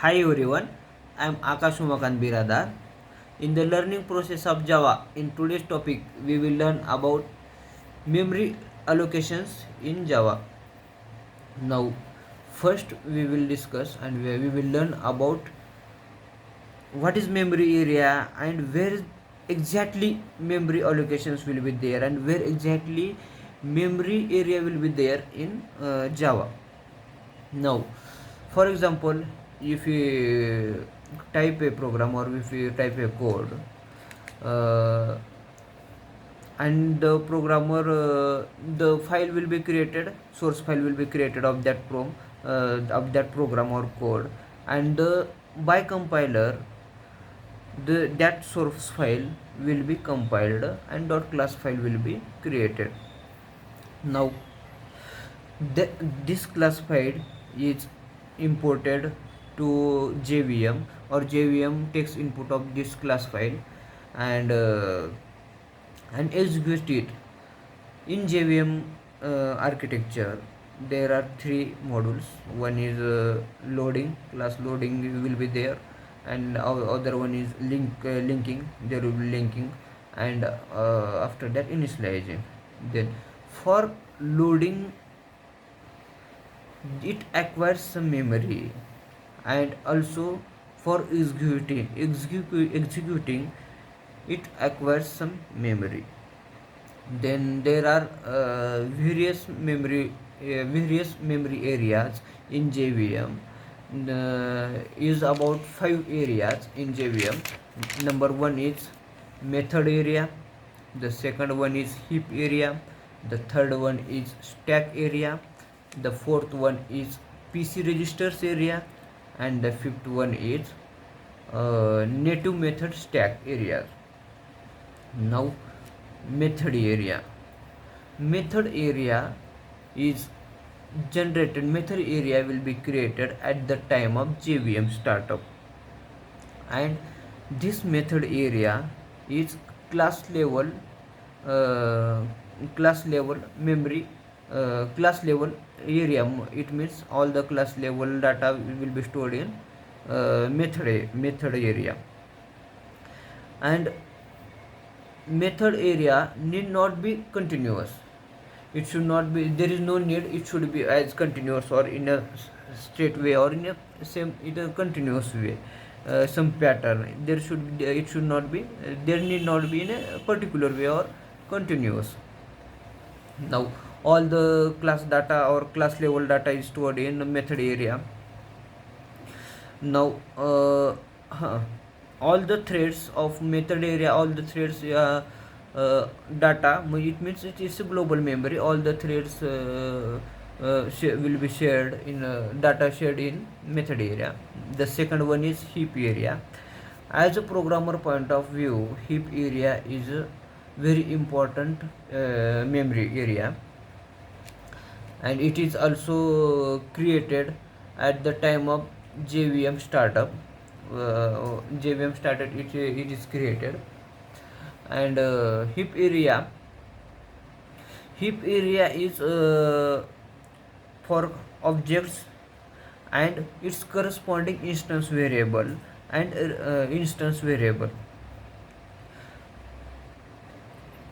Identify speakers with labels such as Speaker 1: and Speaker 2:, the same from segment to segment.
Speaker 1: Hi everyone, I am Akash Umakant Biradar. In the learning process of Java, in today's topic, we will learn about memory allocations in Java. Now, first we will discuss and we will learn about what is memory area and where exactly memory allocations will be there and where exactly memory area will be there in Java. Now, for example, if you type a program or if you type a code, uh, and the programmer, the file will be created, source file will be created of that program or code, and by compiler, that source file will be compiled and dot class file will be created. Now, the, this classified is imported to JVM, or JVM takes input of this class file and execute it in JVM architecture. There are three modules. One is loading, class loading will be there, and other one is linking. There will be linking, and after that initializing. Then for loading, it acquires some memory, and also for executing it acquires some memory. Then there are various memory areas in JVM. Is about 5 areas in JVM. Number one is method area, the second one is heap area, the third one is stack area, the fourth one is PC registers area, and the fifth one is native method stack area. Now, method area is method area will be created at the time of JVM startup, and this method area is class level uh, class level memory class level area. It means all the class level data will be stored in method area. And method area need not be continuous. It should not be, there is no need it should be as continuous or in a straight way or in a continuous way. Some pattern there should be, it should not be, there need not be in a particular way or continuous. Now, all the class data or class level data is stored in method area. Now, all the threads of method area, all the threads data, it means it is a global memory. All the threads will be shared in data shared in method area. The second one is heap area. As a programmer point of view, heap area is a very important memory area, and it is also created at the time of JVM startup. JVM started, it is created. And heap area is for objects and its corresponding instance variable and instance variable.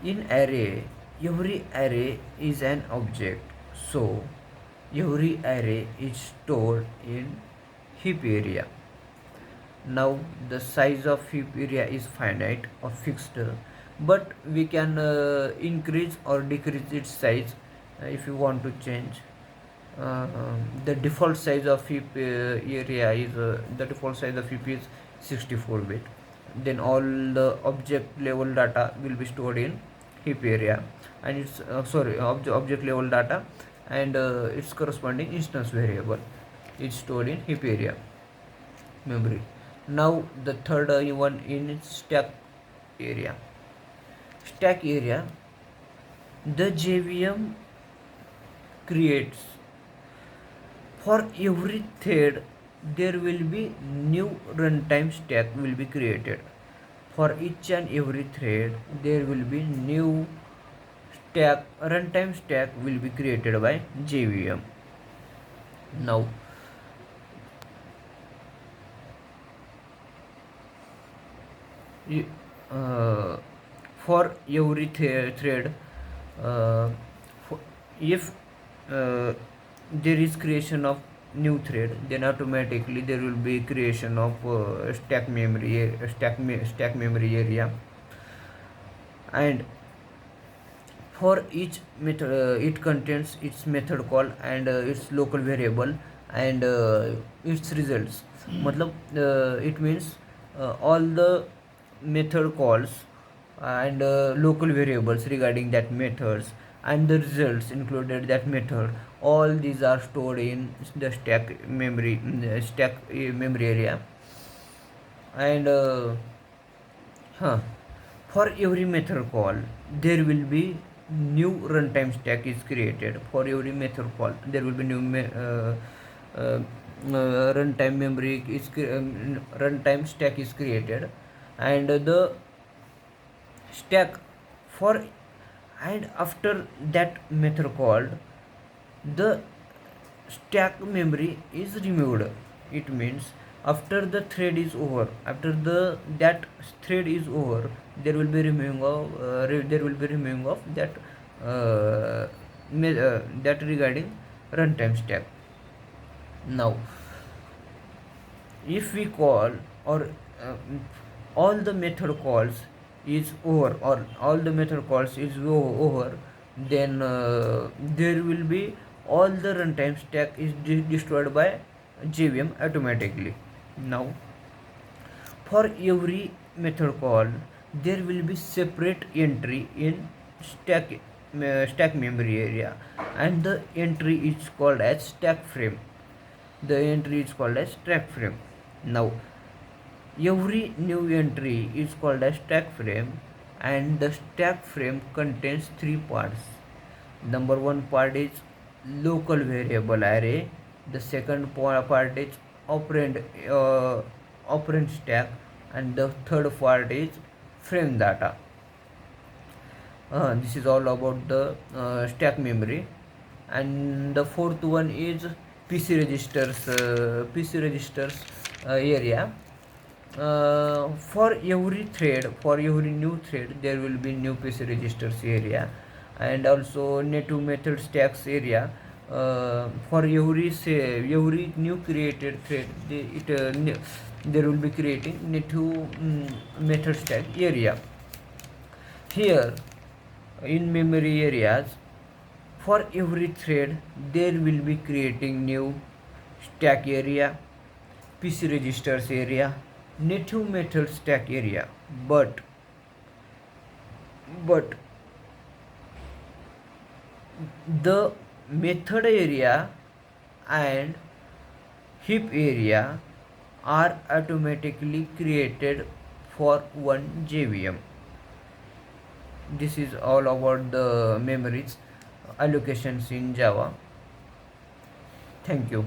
Speaker 1: In array, every array is an object, so every array is stored in heap area. Now, the size of heap area is finite or fixed, but we can increase or decrease its size if you want to change. The default size of heap area is the default size of heap is 64-bit. Then all the object level data will be stored in heap area, and its object level data and its corresponding instance variable is stored in heap area memory. Now, the third one in stack area. Stack area, the JVM creates for every thread, there will be new runtime stack will be created. For each and every thread, there will be new runtime stack will be created by JVM. Now, You, uh, for every thread, uh, for, if uh, there is creation of new thread, then automatically there will be creation of stack memory area. And for each method, it contains its method call and its local variable and its results. मतलब it means all the method calls and local variables regarding that methods and the results included that method, all these are stored in the stack memory area. And huh, for every method call, there will be new runtime stack is created. For every method call, there will be new runtime memory is runtime stack is created, and the stack for and after that method called, the stack memory is removed. It means after the thread is over, after the that thread is over, there will be removing of that that regarding runtime stack. Now if we call or uh, all the method calls is over, or all the method calls is over, then there will be all the runtime stack is destroyed by JVM automatically. Now for every method call, there will be separate entry in stack memory area, and the entry is called as stack frame. The entry is called as stack frame. Now every new entry is called as stack frame, and the stack frame contains three parts. Number one part is local variable array. The second part is operand operand stack, and the third part is frame data. This is all about the stack memory. And the fourth one is PC registers area. For every thread, for every new thread, there will be new PC registers area, and also native method stacks area. For every new created thread, there will be creating native method stack area. Here in memory areas, for every thread, there will be creating new stack area, PC registers area, native method stack area. But the method area and heap area are automatically created for one JVM. This is all about the memories allocations in Java. Thank you.